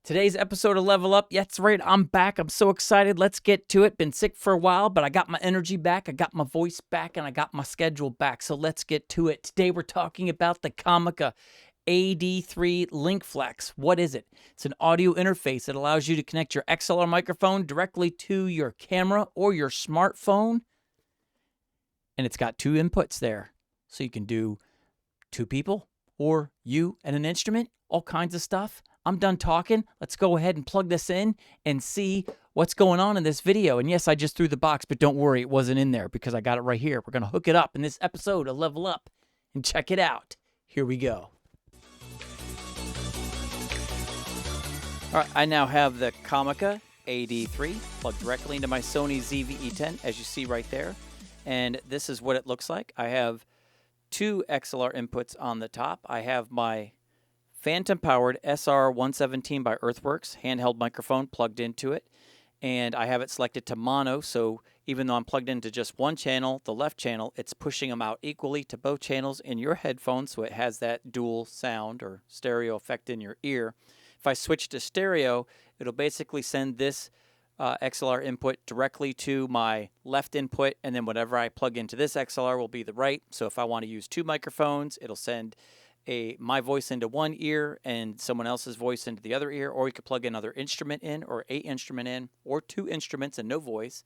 Today's episode of Level Up, that's right, I'm back. I'm so excited. Let's get to it. Been sick for a while, but I got my energy back, I got my voice back, and I got my schedule back. So let's get to it. Today we're talking about the Comica AD3 LinkFlex. What is it? It's an audio interface that allows you to connect your XLR microphone directly to your camera or your smartphone. And it's got two inputs there. So you can do two people or you and an instrument, all kinds of stuff. I'm done talking. Let's go ahead and plug this in and see what's going on in this video. And yes, I just threw the box, but don't worry, it wasn't in there because I got it right here. We're going to hook it up in this episode of Level Up and check it out. Here we go. All right, I now have the Comica AD3 plugged directly into my Sony ZV-E10, as you see right there. And this is what it looks like. I have two XLR inputs on the top. I have my phantom-powered SR117 by Earthworks handheld microphone plugged into it, and I have it selected to mono, so even though I'm plugged into just one channel, the left channel, it's pushing them out equally to both channels in your headphones, so it has that dual sound or stereo effect in your ear. If I switch to stereo, it'll basically send this XLR input directly to my left input, and then whatever I plug into this XLR will be the right. So if I want to use two microphones, it'll send my voice into one ear and someone else's voice into the other ear, or you could plug another instrument in or an instrument in or two instruments and no voice,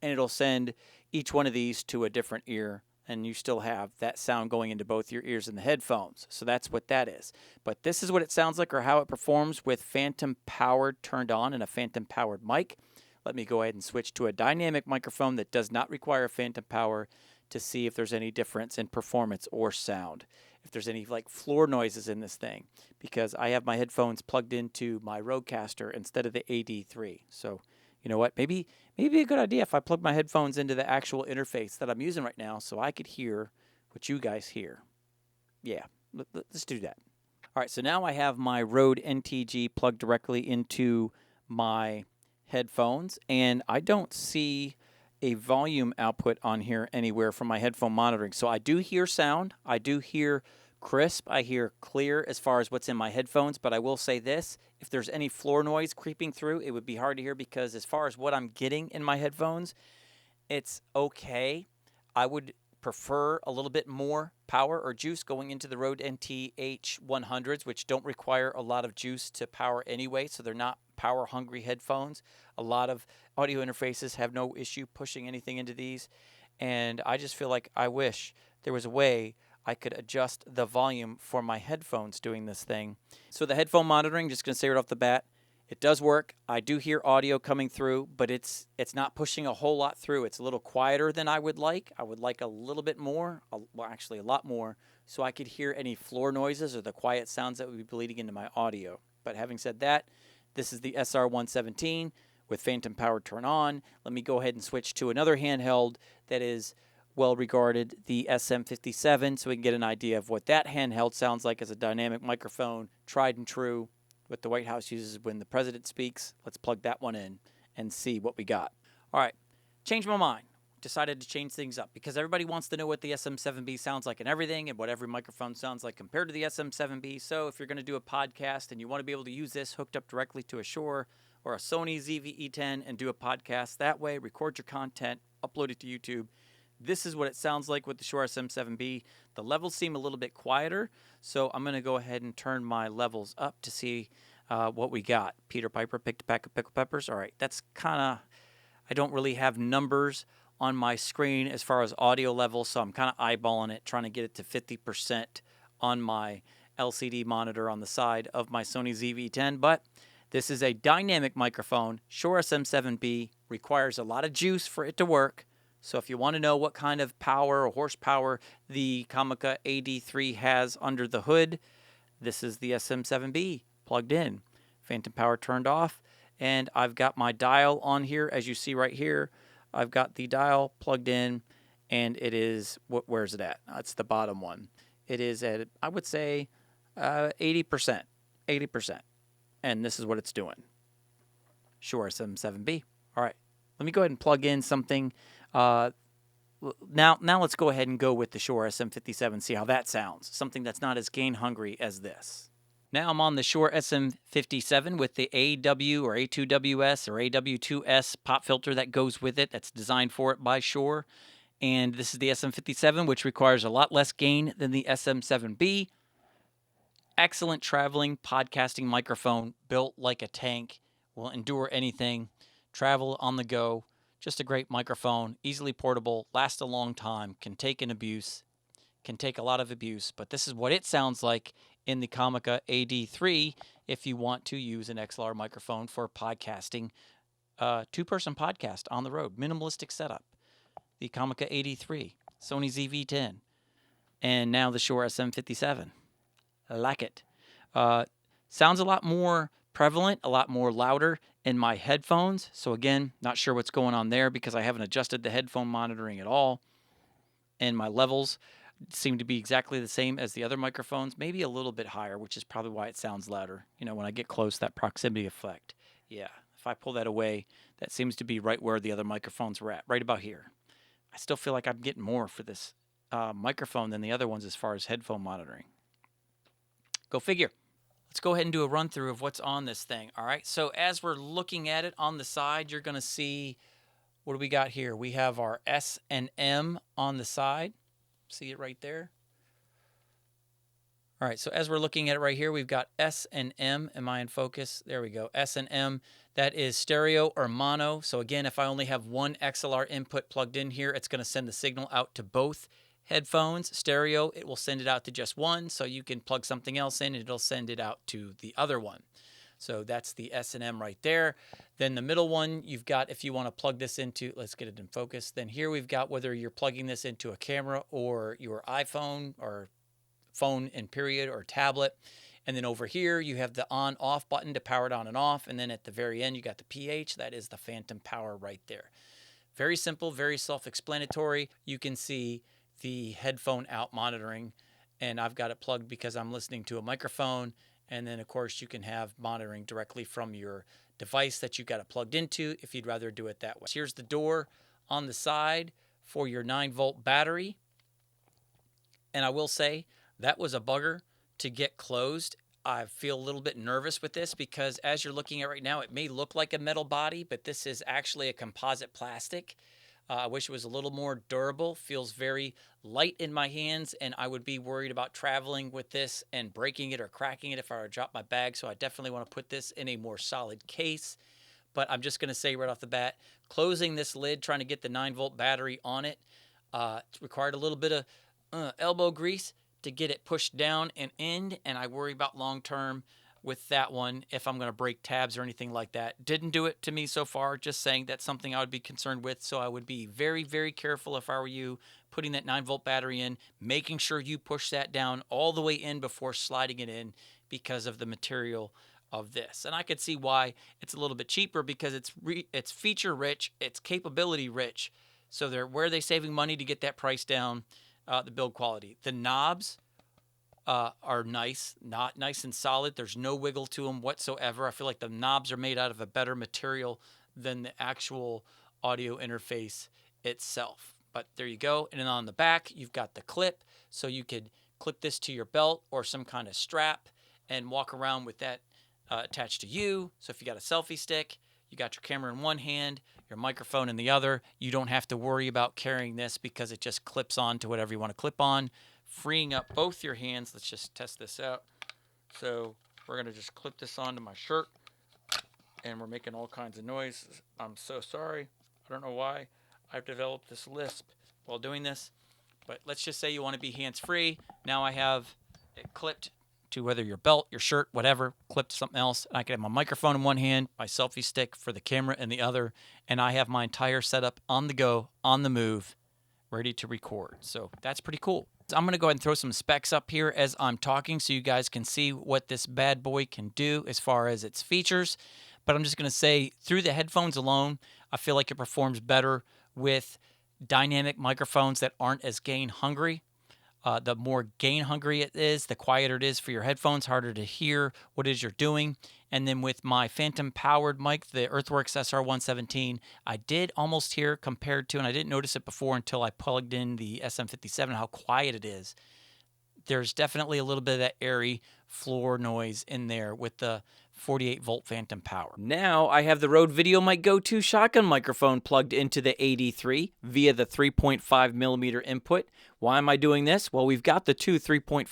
and it'll send each one of these to a different ear, and you still have that sound going into both your ears and the headphones. So that's what that is. But this is what it sounds like or how it performs with phantom powered turned on and a phantom powered mic. Let me go ahead and switch to a dynamic microphone that does not require phantom power to see if there's any difference in performance or sound. If there's any like floor noises in this thing, because I have my headphones plugged into my Rodecaster instead of the AD3. So, you know what? Maybe a good idea if I plug my headphones into the actual interface that I'm using right now so I could hear what you guys hear. Yeah, let's do that. All right, so now I have my Rode NTG plugged directly into my headphones, and I don't see a volume output on here anywhere from my headphone monitoring. So I do hear sound, I do hear crisp, I hear clear as far as what's in my headphones, but I will say this, if there's any floor noise creeping through, it would be hard to hear because as far as what I'm getting in my headphones, it's okay. I would prefer a little bit more power or juice going into the Rode NTH100s, which don't require a lot of juice to power anyway, so they're not power-hungry headphones. A lot of audio interfaces have no issue pushing anything into these, and I just feel like I wish there was a way I could adjust the volume for my headphones doing this thing. So the headphone monitoring, just going to say right off the bat, it does work. I do hear audio coming through, but it's not pushing a whole lot through. It's a little quieter than I would like. I would like a little bit more, well, actually a lot more, so I could hear any floor noises or the quiet sounds that would be bleeding into my audio. But having said that, this is the SR117 with phantom power turn on. Let me go ahead and switch to another handheld that is well regarded, the SM57, so we can get an idea of what that handheld sounds like as a dynamic microphone, tried and true. What the White House uses when the president speaks. Let's plug that one in and see what we got. All right, changed my mind. Decided to change things up because everybody wants to know what the SM7B sounds like and everything and what every microphone sounds like compared to the SM7B. So if you're going to do a podcast and you want to be able to use this hooked up directly to a Shure or a Sony ZV-E10 and do a podcast that way, record your content, upload it to YouTube, this is what it sounds like with the Shure SM7B. The levels seem a little bit quieter, so I'm going to go ahead and turn my levels up to see what we got. Peter Piper picked a pack of pickled peppers. All right, that's kind of, I don't really have numbers on my screen as far as audio levels, so I'm kind of eyeballing it, trying to get it to 50% on my LCD monitor on the side of my Sony ZV-10, but this is a dynamic microphone. Shure SM7B requires a lot of juice for it to work. So if you want to know what kind of power or horsepower the Comica AD3 has under the hood, this is the SM7B plugged in. Phantom power turned off, and I've got my dial on here. As you see right here, I've got the dial plugged in, and it is, where's it at? It's the bottom one. It is at, I would say, 80%. 80%. And this is what it's doing. Shure SM7B. All right. Let me go ahead and plug in something. Now let's go ahead and go with the Shure SM57, see how that sounds. Something that's not as gain hungry as this. Now I'm on the Shure SM57 with the AW or A2WS or AW2S pop filter that goes with it, that's designed for it by Shure. And this is the SM57, which requires a lot less gain than the SM7B. Excellent traveling podcasting microphone, built like a tank, will endure anything, travel on the go. Just a great microphone, easily portable, lasts a long time, can take a lot of abuse, but this is what it sounds like in the Comica AD3 if you want to use an XLR microphone for podcasting, two-person podcast on the road, minimalistic setup. The Comica AD3, Sony ZV-10, and now the Shure SM57. I like it. Sounds a lot more prevalent, a lot more louder in my headphones. So again, not sure what's going on there because I haven't adjusted the headphone monitoring at all. And my levels seem to be exactly the same as the other microphones, maybe a little bit higher, which is probably why it sounds louder. You know, when I get close, that proximity effect. Yeah, if I pull that away, that seems to be right where the other microphones were at, right about here. I still feel like I'm getting more for this microphone than the other ones as far as headphone monitoring. Go figure. Let's go ahead and do a run through of what's on this thing. All right, so as we're looking at it on the side, you're going to see, what do we got here? We have our S and M on the side. See it right there? All right, so as we're looking at it right here, we've got S and M. Am I in focus? There we go. S and M. That is stereo or mono. So again, if I only have one XLR input plugged in here, it's going to send the signal out to both headphones. Stereo, it will send it out to just one. So you can plug something else in, and it'll send it out to the other one. So that's the S and M right there. Then the middle one, you've got, if you want to plug this into, let's get it in focus. Then here we've got whether you're plugging this into a camera or your iPhone or phone in period or tablet. And then over here, you have the on-off button to power it on and off. And then at the very end, you got the PH. That is the phantom power right there. Very simple, very self-explanatory. You can see the headphone out monitoring. And I've got it plugged because I'm listening to a microphone. And then, of course, you can have monitoring directly from your device that you've got it plugged into if you'd rather do it that way. Here's the door on the side for your 9-volt battery. And I will say that was a bugger to get closed. I feel a little bit nervous with this because as you're looking at right now, it may look like a metal body, but this is actually a composite plastic. I wish it was a little more durable. Feels very light in my hands, and I would be worried about traveling with this and breaking it or cracking it if I were to drop my bag. So I definitely want to put this in a more solid case. But I'm just going to say right off the bat, closing this lid, trying to get the 9-volt battery on it, it's required a little bit of elbow grease to get it pushed down and in, and I worry about long-term with that one if I'm going to break tabs or anything like that. Didn't do it to me so far, just saying that's something I would be concerned with, so I would be very, very careful if I were you putting that 9-volt battery in, making sure you push that down all the way in before sliding it in because of the material of this. And I could see why it's a little bit cheaper because it's feature rich, it's capability rich, so where are they saving money to get that price down? The build quality. The knobs are nice, not nice and solid. There's no wiggle to them whatsoever. I feel like the knobs are made out of a better material than the actual audio interface itself. But there you go. And then on the back, you've got the clip. So you could clip this to your belt or some kind of strap and walk around with that attached to you. So if you got a selfie stick, you got your camera in one hand, your microphone in the other. You don't have to worry about carrying this because it just clips on to whatever you want to clip on, freeing up both your hands. Let's just test this out. So we're going to just clip this onto my shirt, and we're making all kinds of noise. I'm so sorry. I don't know why I've developed this lisp while doing this, but let's just say you want to be hands-free. Now I have it clipped to whether your belt, your shirt, whatever, clipped to something else. And I can have my microphone in one hand, my selfie stick for the camera in the other, and I have my entire setup on the go, on the move, ready to record. So that's pretty cool. So I'm going to go ahead and throw some specs up here as I'm talking so you guys can see what this bad boy can do as far as its features. But I'm just going to say through the headphones alone, I feel like it performs better with dynamic microphones that aren't as gain hungry. The more gain hungry it is, the quieter it is for your headphones, harder to hear what it is you're doing. And then with my phantom powered mic, the Earthworks SR117, I did almost hear compared to, and I didn't notice it before until I plugged in the SM57, how quiet it is. there's definitely a little bit of that airy floor noise in there with the 48-volt phantom power. Now I have the Rode VideoMic Go 2 shotgun microphone plugged into the AD3 via the 3.5mm input. Why am I doing this? Well, we've got the two 3.5mm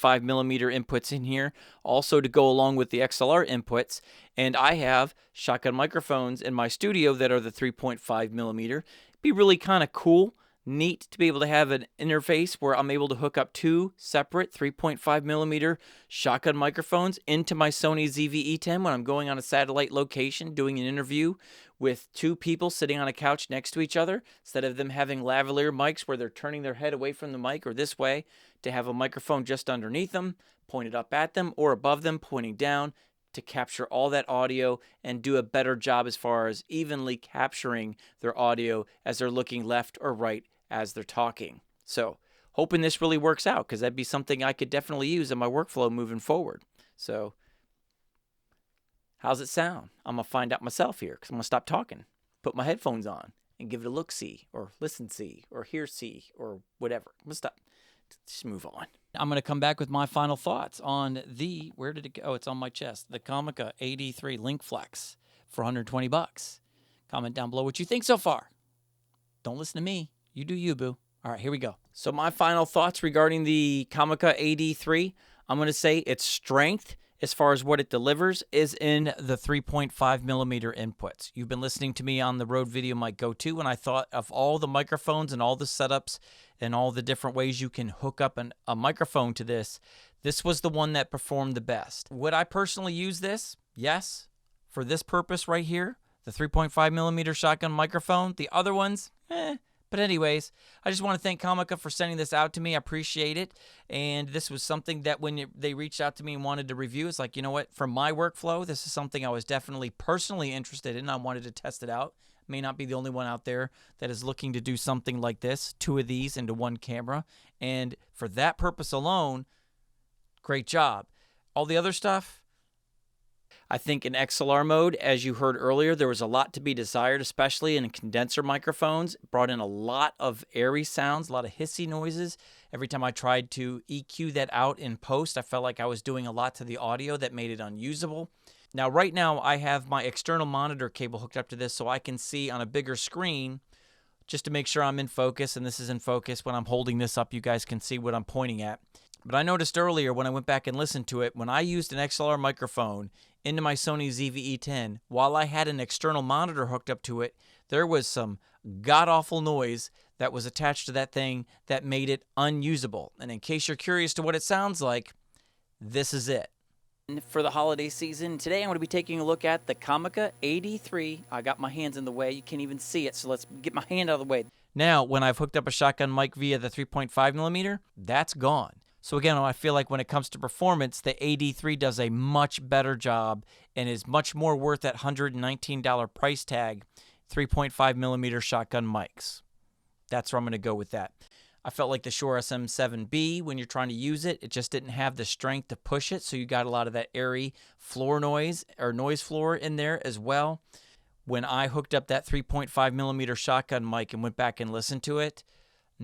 inputs in here also to go along with the XLR inputs, and I have shotgun microphones in my studio that are the 3.5mm. It'd be really kind of cool, neat to be able to have an interface where I'm able to hook up two separate 3.5mm shotgun microphones into my Sony ZV-E10 when I'm going on a satellite location doing an interview with two people sitting on a couch next to each other, instead of them having lavalier mics where they're turning their head away from the mic or this way, to have a microphone just underneath them, pointed up at them, or above them, pointing down, to capture all that audio and do a better job as far as evenly capturing their audio as they're looking left or right as they're talking. So hoping this really works out, because that'd be something I could definitely use in my workflow moving forward. So how's it sound? I'm going to find out myself here, because I'm going to stop talking, put my headphones on, and give it a look-see, or listen-see, or hear-see, or whatever. I'm going to stop. Just move on. I'm going to come back with my final thoughts on the, where did it go? Oh, it's on my chest. The Comica AD3 LinkFlex for $120. Comment down below what you think so far. Don't listen to me. You do you, boo. All right, here we go. So my final thoughts regarding the Comica AD3, I'm going to say its strength as far as what it delivers is in the 3.5mm inputs. You've been listening to me on the Rode VideoMic Go 2, and I thought of all the microphones and all the setups and all the different ways you can hook up a microphone to this, this was the one that performed the best. Would I personally use this? Yes. For this purpose right here, the 3.5mm shotgun microphone. The other ones, But anyways, I just want to thank Comica for sending this out to me. I appreciate it. And this was something that when they reached out to me and wanted to review, it's like, you know what? For my workflow, this is something I was definitely personally interested in. I wanted to test it out. May not be the only one out there that is looking to do something like this, two of these into one camera. And for that purpose alone, great job. All the other stuff, I think in XLR mode, as you heard earlier, there was a lot to be desired, especially in condenser microphones. It brought in a lot of airy sounds, a lot of hissy noises. Every time I tried to EQ that out in post, I felt like I was doing a lot to the audio that made it unusable. Now, right now, I have my external monitor cable hooked up to this so I can see on a bigger screen just to make sure I'm in focus, and this is in focus. When I'm holding this up, you guys can see what I'm pointing at. But I noticed earlier when I went back and listened to it, when I used an XLR microphone into my Sony ZV-E10, while I had an external monitor hooked up to it, there was some god-awful noise that was attached to that thing that made it unusable. And in case you're curious to what it sounds like, this is it. For the holiday season, today I'm going to be taking a look at the Comica AD3. I got my hands in the way. You can't even see it, so let's get my hand out of the way. Now, when I've hooked up a shotgun mic via the 3.5mm, that's gone. So again, I feel like when it comes to performance, the AD3 does a much better job and is much more worth that $119 price tag, 3.5mm shotgun mics. That's where I'm going to go with that. I felt like the Shure SM7B, when you're trying to use it, it just didn't have the strength to push it, so you got a lot of that airy floor noise or noise floor in there as well. When I hooked up that 3.5mm shotgun mic and went back and listened to it,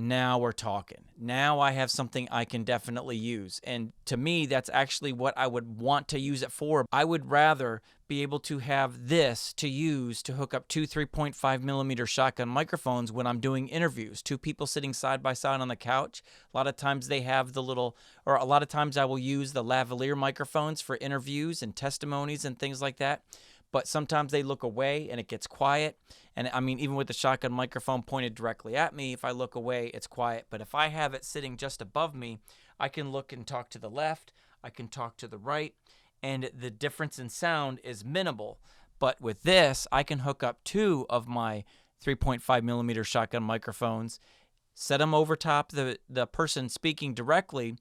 now we're talking. Now I have something I can definitely use. And to me, that's actually what I would want to use it for. I would rather be able to have this to use to hook up two 3.5mm shotgun microphones when I'm doing interviews. Two people sitting side by side on the couch. A lot of times they have the little, or a lot of times I will use the lavalier microphones for interviews and testimonies and things like that. But sometimes they look away and it gets quiet. And I mean, even with the shotgun microphone pointed directly at me, if I look away, it's quiet. But if I have it sitting just above me, I can look and talk to the left, I can talk to the right, and the difference in sound is minimal. But with this, I can hook up two of my 3.5mm shotgun microphones, set them over top the person speaking directly,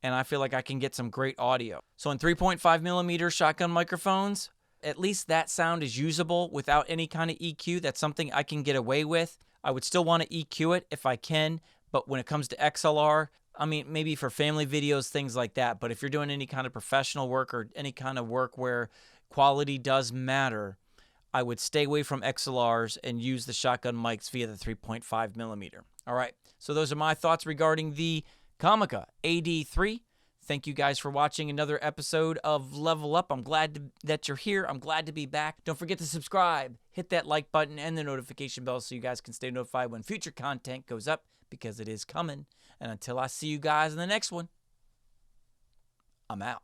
and I feel like I can get some great audio. So in 3.5mm shotgun microphones, at least that sound is usable without any kind of EQ. That's something I can get away with. I would still want to EQ it if I can, but when it comes to XLR, I mean, maybe for family videos, things like that. But if you're doing any kind of professional work or any kind of work where quality does matter, I would stay away from XLRs and use the shotgun mics via the 3.5mm. All right, so those are my thoughts regarding the Comica AD3 thank you guys for watching another episode of Level Up. I'm glad that you're here. I'm glad to be back. Don't forget to subscribe, hit that like button and the notification bell so you guys can stay notified when future content goes up, because it is coming. And until I see you guys in the next one, I'm out.